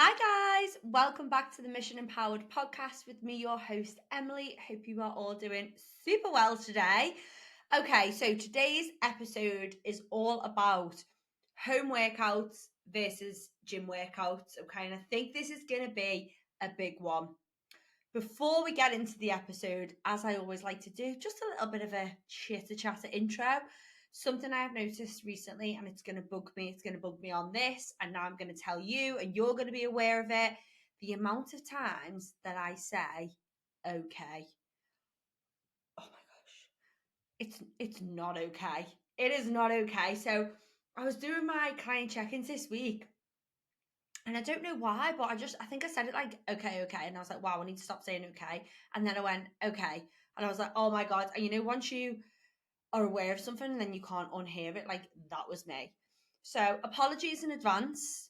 Hi, guys. Welcome back to the Mission Empowered podcast with me, your host, Emily. Hope you are all doing super well today. Okay, so today's episode is all about home workouts versus gym workouts. Okay, and I think this is going to be a big one. Before we get into the episode, as I always like to do, just a little bit of a chitter chatter intro. Something I've noticed recently, and it's going to bug me. It's going to bug me on this, and now I'm going to tell you, and you're going to be aware of it. The amount of times that I say, "Okay," oh my gosh, it's not okay. It is not okay. So I was doing my client check-ins this week, and I don't know why, but I think I said it like, okay, okay. And I was like, wow, I need to stop saying okay. And then I went, okay. And I was like, oh my God. And once you are aware of something and then you can't unhear it, like that was me. So apologies in advance.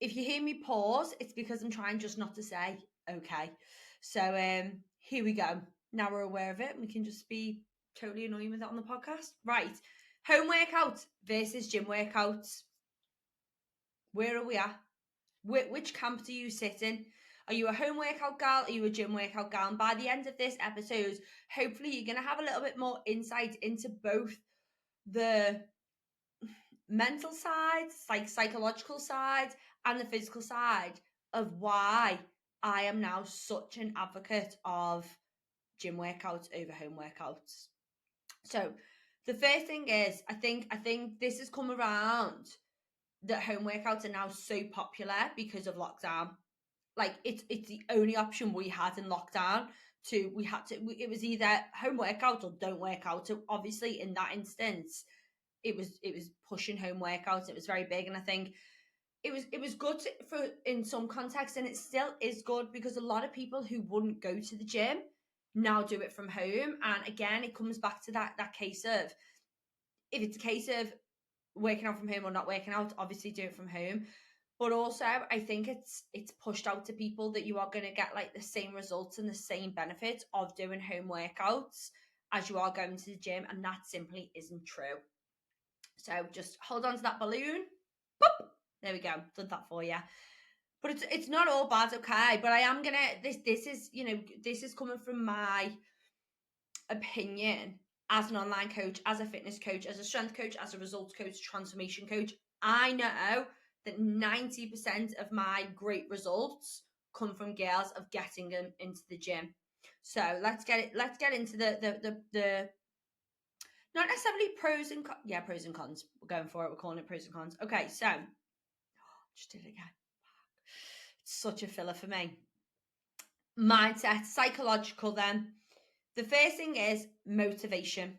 If you hear me pause, it's because I'm trying just not to say okay. So here we go. Now we're aware of it and we can just be totally annoying with it on the podcast. Right. Home workout versus gym workouts. Where are we at? Which camp do you sit in? Are you a home workout gal? Are you a gym workout gal? And by the end of this episode, hopefully you're going to have a little bit more insight into both the mental side, like psychological side, and the physical side of why I am now such an advocate of gym workouts over home workouts. So the first thing is I think this has come around that home workouts are now so popular because of lockdown. Like it's the only option we had in lockdown. It was either home workout or don't work out. So obviously in that instance, it was pushing home workouts. It was very big, and I think it was good for in some context, and it still is good because a lot of people who wouldn't go to the gym now do it from home. And again, it comes back to that case of, if it's a case of working out from home or not working out, obviously do it from home. But also, I think it's pushed out to people that you are going to get like the same results and the same benefits of doing home workouts as you are going to the gym, and that simply isn't true. So just hold on to that balloon. Boop. There we go. Done that for you. But it's not all bad, okay? But I am gonna this is this is coming from my opinion as an online coach, as a fitness coach, as a strength coach, as a results coach, transformation coach. I know that 90% of my great results come from girls of getting them into the gym. So let's get into the not necessarily pros and pros and cons. We're going for it. We're calling it pros and cons. Okay, so just did it again. It's such a filler for me. Mindset, psychological then. The first thing is motivation.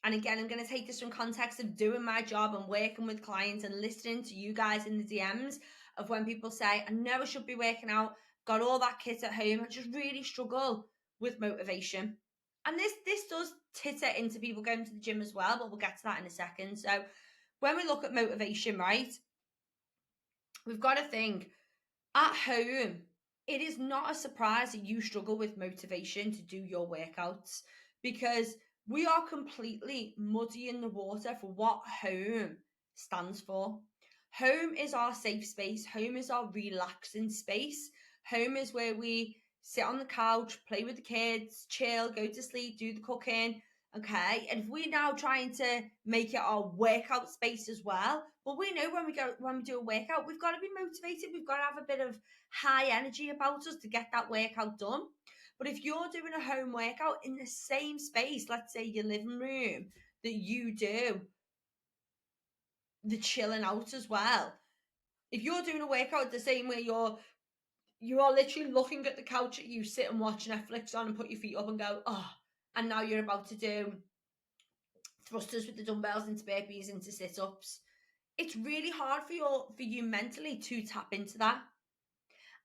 And again, I'm going to take this from context of doing my job and working with clients and listening to you guys in the DMs of when people say, I know I should be working out, got all that kit at home. I just really struggle with motivation. And this does titter into people going to the gym as well, but we'll get to that in a second. So when we look at motivation, right, we've got to think at home, it is not a surprise that you struggle with motivation to do your workouts, because we are completely muddying the water for what home stands for. Home is our safe space. Home is our relaxing space. Home is where we sit on the couch, play with the kids, chill, go to sleep, do the cooking. Okay. And if we're now trying to make it our workout space as well, we know when we do a workout, we've got to be motivated. We've got to have a bit of high energy about us to get that workout done. But if you're doing a home workout in the same space, let's say your living room, that you do the chilling out as well. If you're doing a workout the same way you are literally looking at the couch that you sit and watch Netflix on and put your feet up and go, oh, and now you're about to do thrusters with the dumbbells into burpees, into sit-ups. It's really hard for you mentally to tap into that.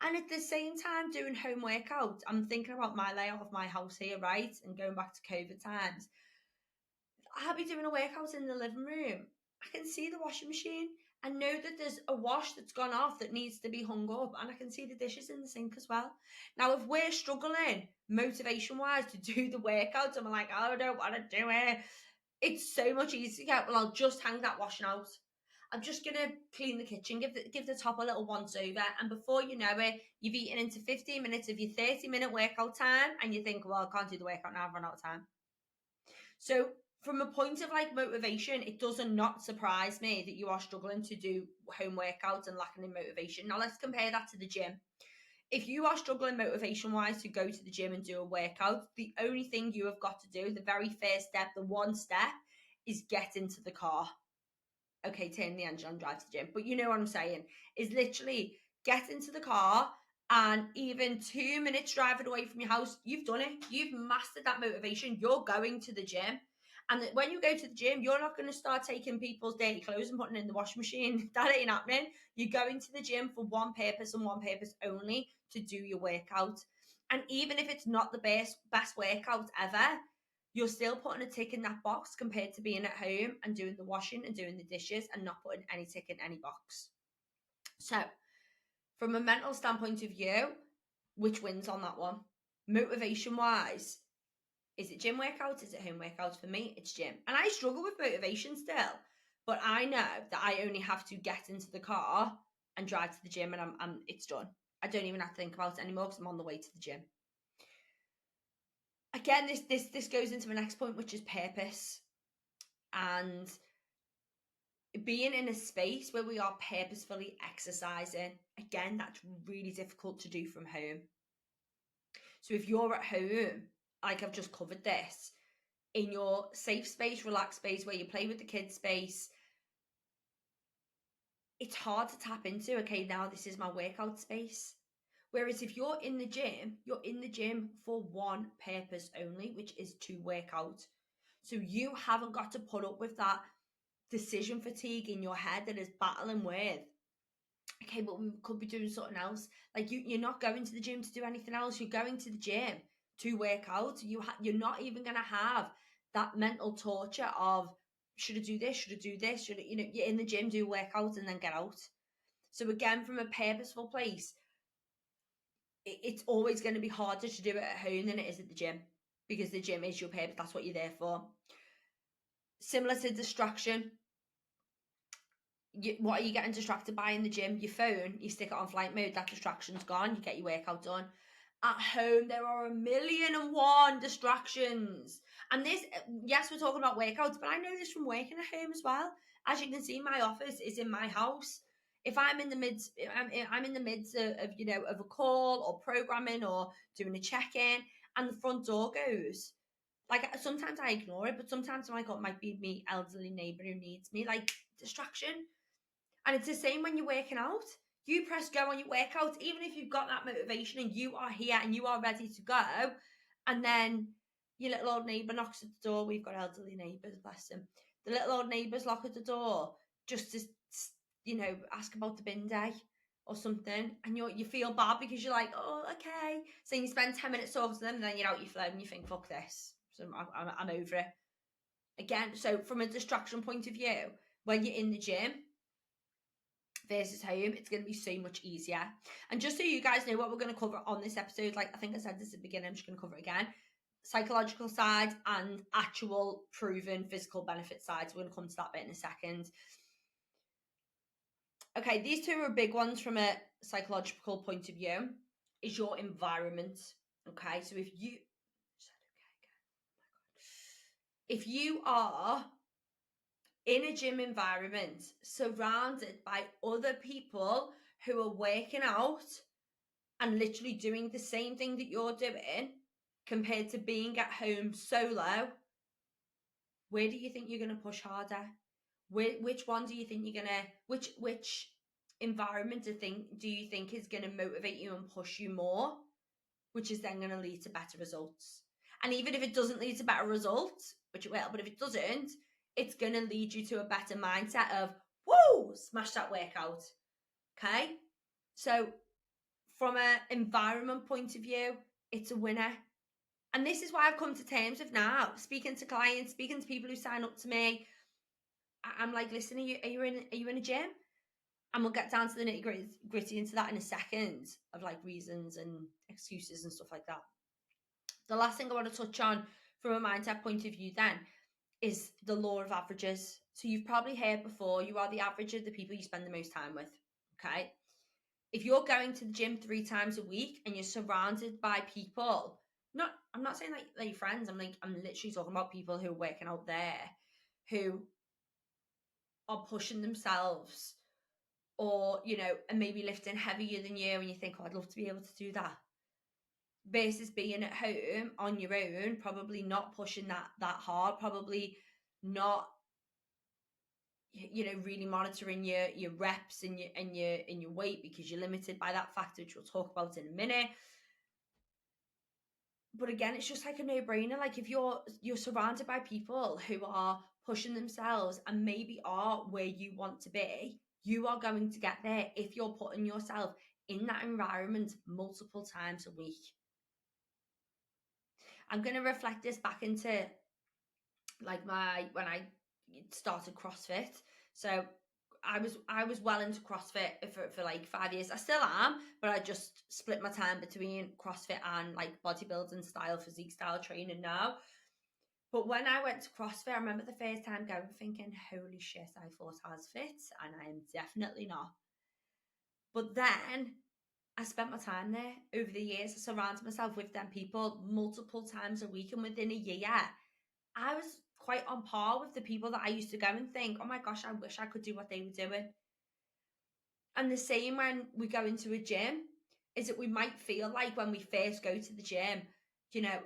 And at the same time, doing home workouts, I'm thinking about my layout of my house here, right? And going back to COVID times, I'll be doing a workout in the living room. I can see the washing machine. I know that there's a wash that's gone off that needs to be hung up, and I can see the dishes in the sink as well. Now, if we're struggling motivation wise to do the workouts and we're like, oh, I don't want to do it, it's so much easier. Well, I'll just hang that washing out. I'm just going to clean the kitchen, give the top a little once over. And before you know it, you've eaten into 15 minutes of your 30-minute workout time. And you think, well, I can't do the workout now, I've run out of time. So from a point of like motivation, it does not surprise me that you are struggling to do home workouts and lacking in motivation. Now let's compare that to the gym. If you are struggling motivation wise to go to the gym and do a workout, the only thing you have got to do, the very first step, the one step, is get into the car. Okay, turn the engine on, drive to the gym. But you know what I'm saying, is literally get into the car, and even 2 minutes driving away from your house, you've done it. You've mastered that motivation. You're going to the gym. And when you go to the gym, you're not going to start taking people's dirty clothes and putting it in the washing machine. That ain't happening. You're going to the gym for one purpose and one purpose only, to do your workout. And even if it's not the best workout ever, you're still putting a tick in that box compared to being at home and doing the washing and doing the dishes and not putting any tick in any box. So, from a mental standpoint of view, which wins on that one? Motivation wise, is it gym workouts? Is it home workouts? For me, it's gym. And I struggle with motivation still, but I know that I only have to get into the car and drive to the gym, and it's done. I don't even have to think about it anymore because I'm on the way to the gym. Again, this goes into my next point, which is purpose. And being in a space where we are purposefully exercising, again, that's really difficult to do from home. So if you're at home, like I've just covered this, in your safe space, relaxed space, where you play with the kids space, it's hard to tap into, okay, now this is my workout space. Whereas if you're in the gym for one purpose only, which is to work out. So you haven't got to put up with that decision fatigue in your head that is battling with, okay, but we could be doing something else. Like you're not going to the gym to do anything else. You're going to the gym to work out. You're not even going to have that mental torture of, should I do this? Should I do this? Should I, you're in the gym, do workouts and then get out. So again, from a purposeful place, it's always going to be harder to do it at home than it is at the gym, because the gym is your purpose. That's what you're there for. Similar to distraction. What are you getting distracted by in the gym? Your phone. You stick it on flight mode, that distraction's gone. You get your workout done. At home, there are 1,000,001 distractions. And this, yes, we're talking about workouts, but I know this from working at home as well. As you can see, my office is in my house. If I'm in the midst, I'm in the midst of of a call or programming or doing a check-in, and the front door goes. Like, sometimes I ignore it, but sometimes I'm like, oh, it might be me elderly neighbour who needs me. Like, distraction. And it's the same when you're working out. You press go on your workout, even if you've got that motivation and you are here and you are ready to go. And then your little old neighbour knocks at the door. We've got elderly neighbours, bless them. The little old neighbours knock at the door just to, ask about the bin day or something. And you feel bad because you're like, oh, okay. So you spend 10 minutes talking to them, and then you're out your flow and you think, fuck this. So I'm over it. Again, so from a distraction point of view, when you're in the gym versus home, it's going to be so much easier. And just so you guys know what we're going to cover on this episode, like I think I said this at the beginning, I'm just going to cover it again. Psychological side and actual proven physical benefit sides. We're going to come to that bit in a second. Okay, these two are big ones from a psychological point of view. Is your environment. Okay, so if you are in a gym environment surrounded by other people who are working out and literally doing the same thing that you're doing, compared to being at home solo, where do you think you're going to push harder? Which one do you think you're going to, which environment do you think is going to motivate you and push you more, which is then going to lead to better results? And even if it doesn't lead to better results, which it will, but if it doesn't, it's going to lead you to a better mindset of, whoa, smash that workout. Okay? So from an environment point of view, it's a winner. And this is why I've come to terms with now, speaking to clients, speaking to people who sign up to me. I'm like, listen, are you in a gym? And we'll get down to the nitty gritty into that in a second, of like reasons and excuses and stuff like that. The last thing I want to touch on from a mindset point of view then is the law of averages. So you've probably heard before, you are the average of the people you spend the most time with. Okay. If you're going to the gym 3 times a week and you're surrounded by people, I'm not saying like your friends, I'm literally talking about people who are working out there, who are pushing themselves, or and maybe lifting heavier than you, and you think, oh, I'd love to be able to do that, versus being at home on your own, probably not pushing that hard, probably not really monitoring your reps and your weight, because you're limited by that factor, which we'll talk about in a minute. But again, it's just like a no-brainer. Like, if you're surrounded by people who are pushing themselves and maybe are where you want to be, you are going to get there if you're putting yourself in that environment multiple times a week. I'm going to reflect this back into like when I started CrossFit. So I was well into CrossFit for like 5 years. I still am, but I just split my time between CrossFit and like bodybuilding style, physique style training now. But when I went to CrossFit, I remember the first time going thinking, holy shit, I thought I was fit, and I am definitely not. But then I spent my time there over the years. I surrounded myself with them people multiple times a week, and within a year, I was quite on par with the people that I used to go and think, oh my gosh, I wish I could do what they were doing. And the same when we go into a gym, is that we might feel like when we first go to the gym,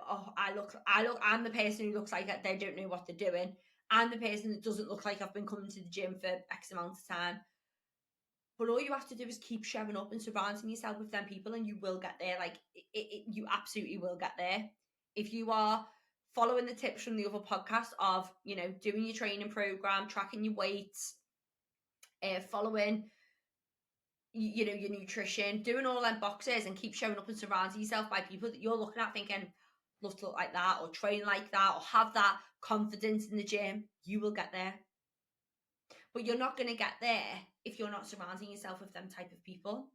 oh, I'm the person who looks like they don't know what they're doing. I'm the person that doesn't look like I've been coming to the gym for X amount of time. But all you have to do is keep showing up and surrounding yourself with them people, and you will get there. Like, you absolutely will get there. If you are following the tips from the other podcast of, doing your training program, tracking your weights, following, your nutrition, doing all them boxes, and keep showing up and surrounding yourself by people that you're looking at thinking, love to look like that, or train like that, or have that confidence in the gym, you will get there. But you're not going to get there if you're not surrounding yourself with them type of people,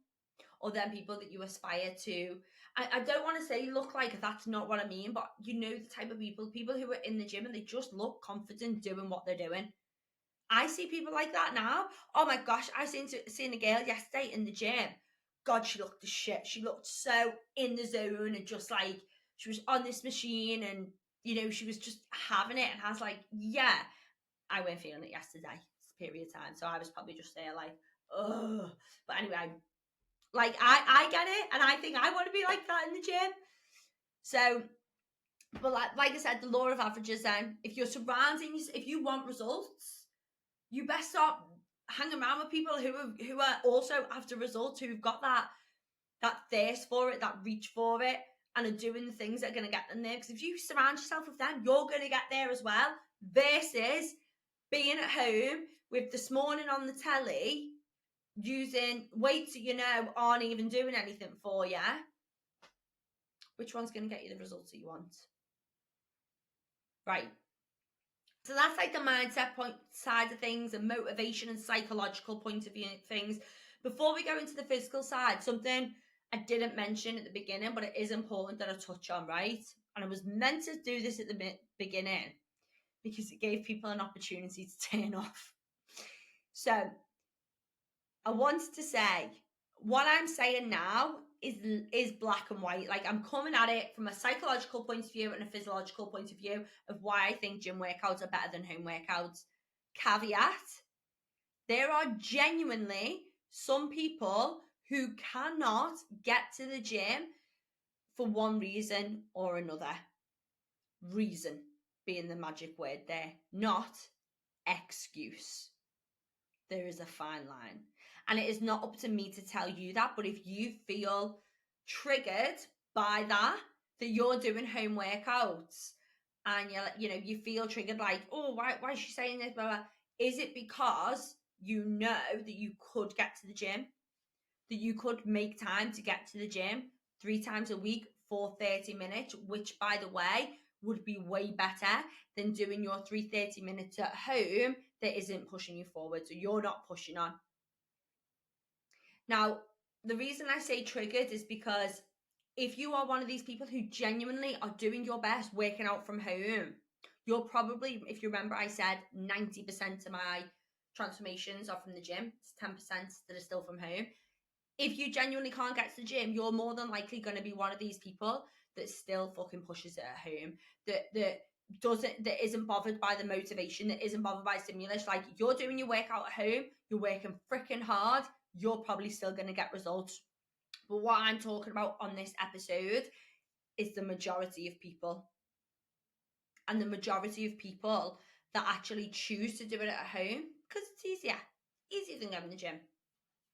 or them people that you aspire to. I don't want to say look like, that's not what I mean, but the type of people who are in the gym and they just look confident doing what they're doing. I see people like that now. Oh my gosh, I seen a girl yesterday in the gym. God, she looked the shit. She looked so in the zone, and just like she was on this machine, and she was just having it. And I was like, yeah, I weren't feeling it yesterday. Period of time. So I was probably just there like, oh. But anyway, like I get it, and I think I want to be like that in the gym. So, but like I said, the law of averages. Then, if you're if you want results, you best start hanging around with people who are also after results, who've got that thirst for it, that reach for it, and are doing the things that are going to get them there. Because if you surround yourself with them, you're going to get there as well. Versus being at home with this morning on the telly, using weights that aren't even doing anything for you. Which one's going to get you the results that you want? Right. So that's like the mindset point side of things, and motivation and psychological point of view things. Before we go into the physical side, something I didn't mention at the beginning, but it is important that I touch on, right? And I was meant to do this at the beginning because it gave people an opportunity to turn off. So I wanted to say, what I'm saying now is black and white. Like, I'm coming at it from a psychological point of view and a physiological point of view of why I think gym workouts are better than home workouts. Caveat: there are genuinely some people who cannot get to the gym for one reason or another. Reason being the magic word there, not excuse. There is a fine line. And it is not up to me to tell you that, but if you feel triggered by that you're doing home workouts, and you feel triggered, like, oh, why is she saying this, blah, blah. Is it because you know that you could get to the gym, that you could make time to get to the gym 3 times a week for 30 minutes, which, by the way, would be way better than doing your 30 minutes at home that isn't pushing you forward, so you're not pushing on. Now, the reason I say triggered is because if you are one of these people who genuinely are doing your best working out from home, You're probably, if you remember, I said 90% of my transformations are from the gym. It's 10% that are still from home. If you genuinely can't get to the gym, you're more than likely going to be one of these people that still fucking pushes it at home, that isn't bothered by the motivation, that isn't bothered by stimulus. Like, you're doing your workout at home, you're working freaking hard, you're probably still going to get results. But what I'm talking about on this episode is the majority of people. And the majority of people that actually choose to do it at home because it's easier than going to the gym.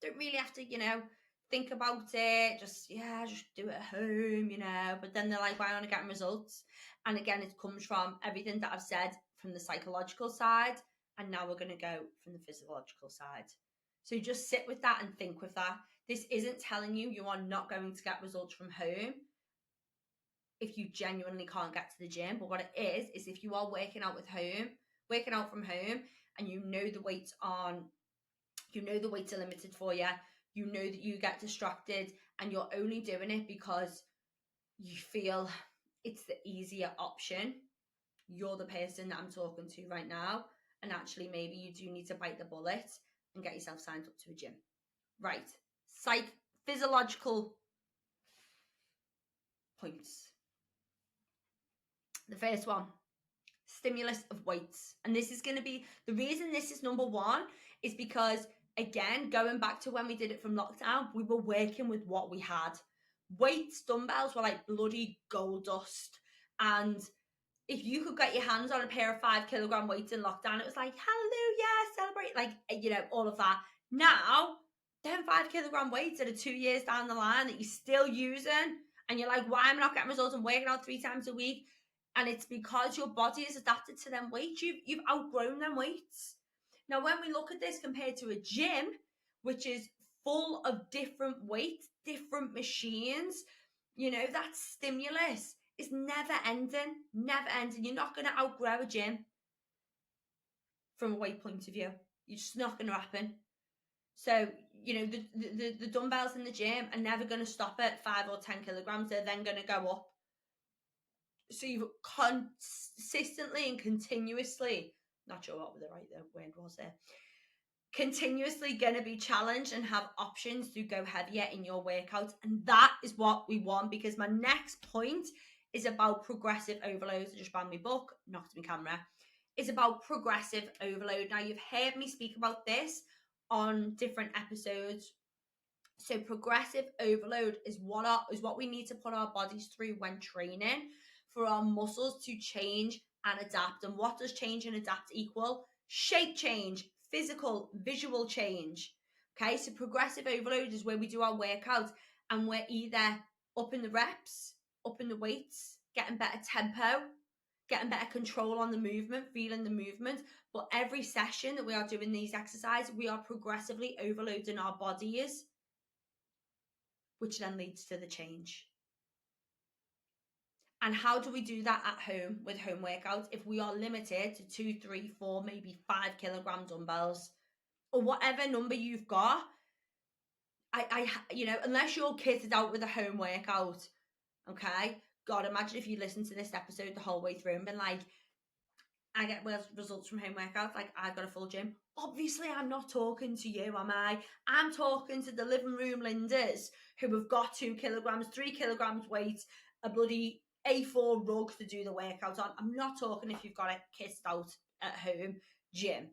Don't really have to, think about it. Just do it at home, But then they're like, why aren't I getting results? And again, it comes from everything that I've said from the psychological side. And now we're going to go from the physiological side. So just sit with that and think with that. This isn't telling you are not going to get results from home if you genuinely can't get to the gym. But what it is if you are working out from home, and the weights are limited for you, that you get distracted, and you're only doing it because you feel it's the easier option. You're the person that I'm talking to right now, and actually maybe you do need to bite the bullet and get yourself signed up to a gym. Right. Physiological points. The first one, stimulus of weights. And this is going to be, the reason this is number one is because, again, going back to when we did it from lockdown, we were working with what we had. Weights, dumbbells were like bloody gold dust. And if you could get your hands on a pair of 5 kilogram weights in lockdown, it was like, hallelujah, celebrate, like, all of that. Now, them 5 kilogram weights that are 2 years down the line that you're still using, and you're like, why am I not getting results? I'm working out 3 times a week. And it's because your body is adapted to them weights. You've outgrown them weights. Now, when we look at this compared to a gym, which is full of different weights, different machines, that stimulus is never ending. You're not going to outgrow a gym from a weight point of view. It's just not going to happen. So, the dumbbells in the gym are never going to stop at 5 or 10 kilograms. They're then going to go up. So you've consistently and continuously, not sure what the right word was there, continuously going to be challenged and have options to go heavier in your workouts. And that is what we want, because my next point is about progressive overload. I just banned my book, knocked my camera. It's about progressive overload. Now, you've heard me speak about this on different episodes. So progressive overload is what we need to put our bodies through when training, for our muscles to change and adapt. And what does change and adapt equal? Shape change, physical, visual change. Okay, so progressive overload is where we do our workouts and we're either up in the reps, up in the weights, getting better tempo, getting better control on the movement, feeling the movement. But every session that we are doing these exercises, we are progressively overloading our bodies, which then leads to the change. And how do we do that at home with home workouts if we are limited to 2, 3, 4, maybe 5 kilogram dumbbells or whatever number you've got? Unless you're kitted out with a home workout, okay? God, imagine if you listen to this episode the whole way through and been like, I get results from home workouts, like I've got a full gym. Obviously, I'm not talking to you, am I? I'm talking to the living room Lindas who have got 2 kilograms, 3 kilograms weight, a bloody A4 rug to do the workout on. I'm not talking if you've got it kissed out at home gym.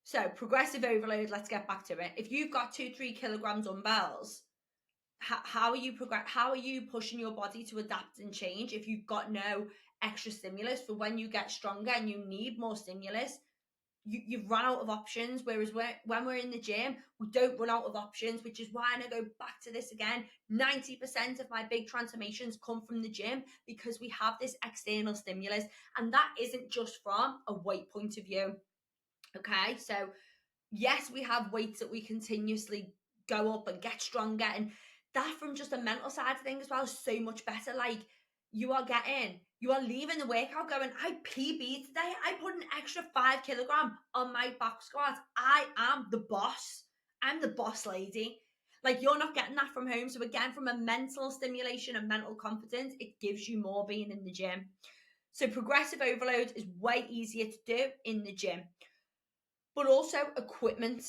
So progressive overload, let's get back to it. If you've got 2, 3 kilogram dumbbells, how are you pushing your body to adapt and change if you've got no extra stimulus for when you get stronger and you need more stimulus? You've run out of options. Whereas when we're in the gym, we don't run out of options, which is why, and I go back to this again, 90% of my big transformations come from the gym, because we have this external stimulus, and that isn't just from a weight point of view. Okay, so yes, we have weights that we continuously go up and get stronger, and that from just a mental side of things as well is so much better. Like, you are leaving the workout going, I PB today. I put an extra 5 kilogram on my back squat. I am the boss. I'm the boss lady. Like, you're not getting that from home. So again, from a mental stimulation and mental confidence, it gives you more being in the gym. So progressive overload is way easier to do in the gym. But also equipment.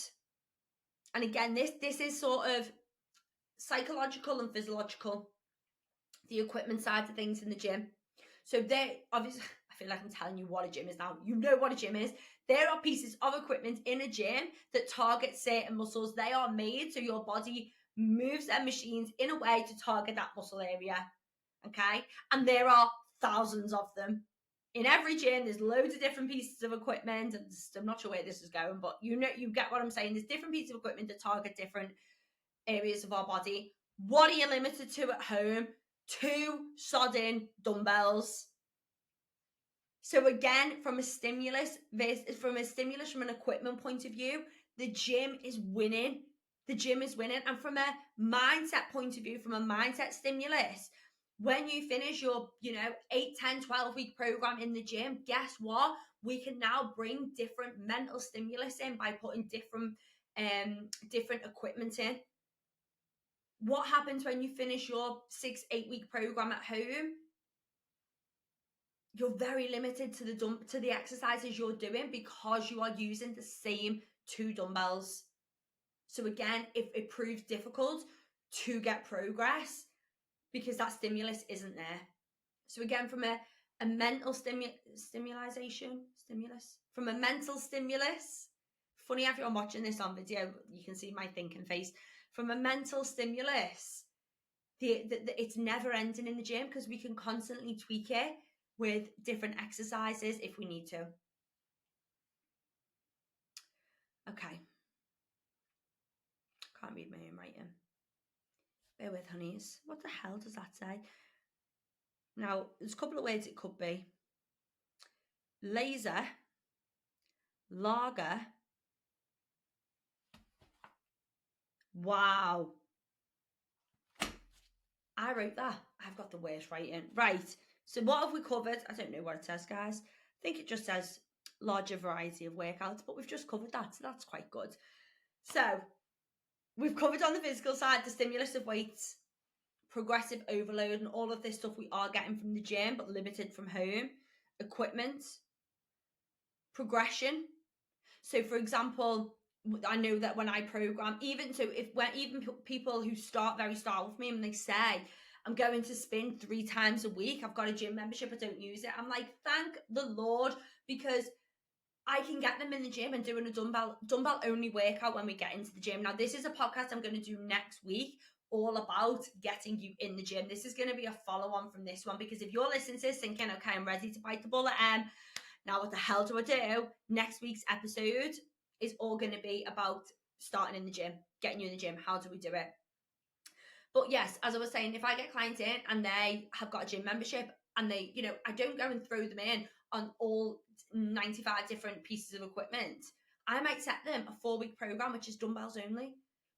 And again, this is sort of psychological and physiological, the equipment side of things in the gym. So they obviously, I feel like I'm telling you what a gym is now. You know what a gym is. There are pieces of equipment in a gym that target certain muscles. They are made so your body moves their machines in a way to target that muscle area. Okay. And there are thousands of them. In every gym, there's loads of different pieces of equipment. And I'm not sure where this is going, but you get what I'm saying. There's different pieces of equipment that target different areas of our body. What are you limited to at home? 2 sodding dumbbells. So again, from an equipment point of view, the gym is winning. The gym is winning. And from a mindset point of view, from a mindset stimulus, when you finish your, 8, 10, 12-week program in the gym, guess what? We can now bring different mental stimulus in by putting different equipment in. What happens when you finish your 6, 8-week program at home? You're very limited to the exercises you're doing because you are using the same 2 dumbbells. So again, it proves difficult to get progress because that stimulus isn't there. So again, from a mental stimulus, from a mental stimulus, funny if you're watching this on video, you can see my thinking face. From a mental stimulus, it's never ending in the gym because we can constantly tweak it with different exercises if we need to. Okay. Can't read my own writing. Bear with, honeys. What the hell does that say? Now, there's a couple of words it could be. Laser, lager. Wow. I wrote that. I've got the worst writing. Right. So what have we covered? I don't know what it says, guys. I think it just says larger variety of workouts, but we've just covered that, so that's quite good. So we've covered on the physical side the stimulus of weights, progressive overload, and all of this stuff we are getting from the gym, but limited from home. Equipment, progression. So, for example, I know that when I program, even people who start with me and they say, I'm going to spin 3 times a week, I've got a gym membership, I don't use it. I'm like, thank the Lord, because I can get them in the gym and doing a dumbbell only workout when we get into the gym. Now, this is a podcast I'm going to do next week all about getting you in the gym. This is going to be a follow-on from this one, because if you're listening to this thinking, okay, I'm ready to bite the bullet, now what the hell do I do? Next week's episode is all going to be about starting in the gym, getting you in the gym. How do we do it? But yes, as I was saying, if I get clients in and they have got a gym membership and they, I don't go and throw them in on all 95 different pieces of equipment. I might set them a 4-week program, which is dumbbells only.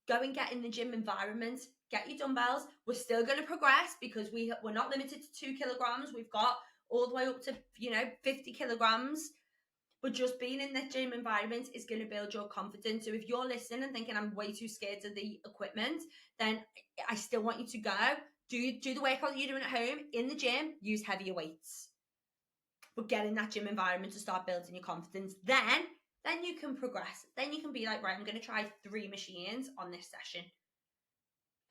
Go and get in the gym environment, get your dumbbells. We're still going to progress because we're not limited to 2 kilograms. We've got all the way up to, 50 kilograms. But just being in the gym environment is going to build your confidence. So if you're listening and thinking I'm way too scared of the equipment, then I still want you to go. Do the workout that you're doing at home in the gym, use heavier weights. But get in that gym environment to start building your confidence. Then you can progress. Then you can be like, right, I'm going to try 3 machines on this session.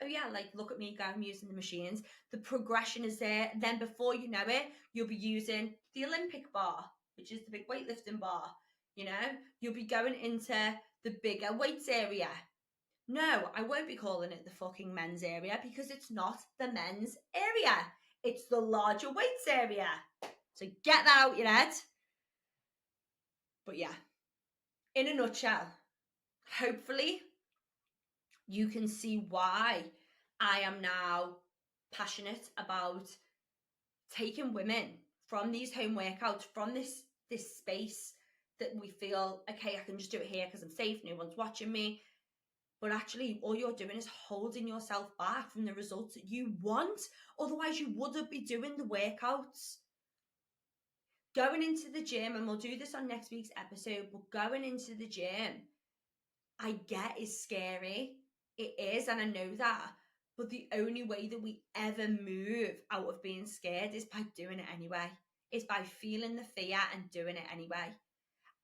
Oh yeah, like look at me go, I'm using the machines. The progression is there. Then before you know it, you'll be using the Olympic bar, which is the big weightlifting bar. You'll be going into the bigger weights area. No, I won't be calling it the fucking men's area because it's not the men's area. It's the larger weights area. So get that out your head. But yeah, in a nutshell, hopefully you can see why I am now passionate about taking women from these home workouts, from this space that we feel, okay, I can just do it here because I'm safe, no one's watching me. But actually, all you're doing is holding yourself back from the results that you want. Otherwise, you wouldn't be doing the workouts. Going into the gym, and we'll do this on next week's episode, but going into the gym, I get is scary. It is, and I know that. But the only way that we ever move out of being scared is by doing it anyway. is by feeling the fear and doing it anyway.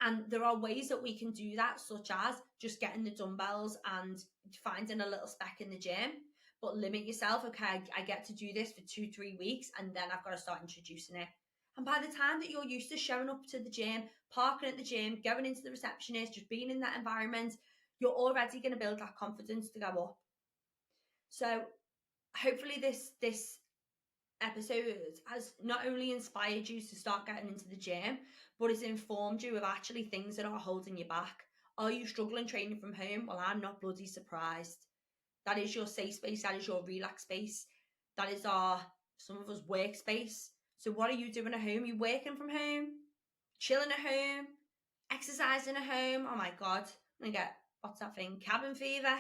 And there are ways that we can do that, such as just getting the dumbbells and finding a little spec in the gym. But limit yourself. Okay, I get to do this for 2-3 weeks, and then I've got to start introducing it. And by the time that you're used to showing up to the gym, parking at the gym, going into the receptionist, just being in that environment, you're already going to build that confidence to go up. So hopefully this episode has not only inspired you to start getting into the gym, but it's informed you of actually things that are holding you back. Are you struggling training from home? Well, I'm not bloody surprised. That is your safe space. That is your relax space. That is some of us workspace. So what are you doing at home? You working from home? Chilling at home? Exercising at home? Oh my God. I'm going to get, what's that thing? Cabin fever.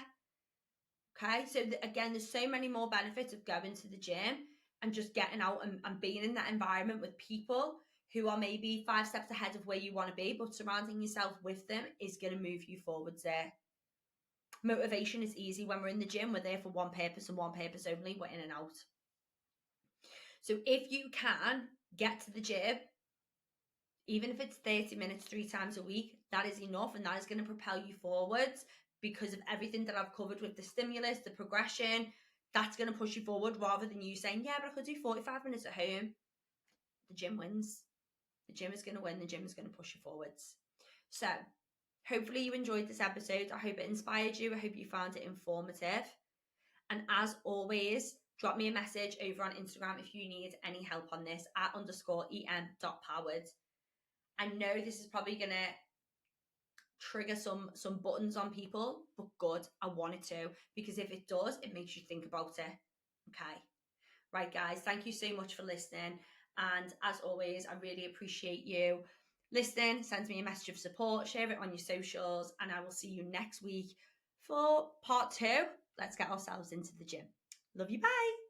Okay. So again, there's so many more benefits of going to the gym and just getting out and being in that environment with people who are maybe 5 steps ahead of where you want to be, but surrounding yourself with them is going to move you forwards there. Motivation is easy. When we're in the gym, we're there for one purpose and one purpose only. We're in and out. So if you can get to the gym, even if it's 30 minutes 3 times a week, that is enough, and that is going to propel you forwards because of everything that I've covered with the stimulus, the progression. That's going to push you forward rather than you saying, yeah, but I could do 45 minutes at home. The gym wins. The gym is going to win. The gym is going to push you forwards. So hopefully you enjoyed this episode. I hope it inspired you. I hope you found it informative. And as always, drop me a message over on Instagram if you need any help on this at _em.powered. I know this is probably going to trigger some buttons on people, but good. I want it to, because if it does, it makes you think about it. Okay. Right, guys, thank you so much for listening. And as always, I really appreciate you listening. Send me a message of support, share it on your socials, and I will see you next week for part 2. Let's get ourselves into the gym. Love you. Bye.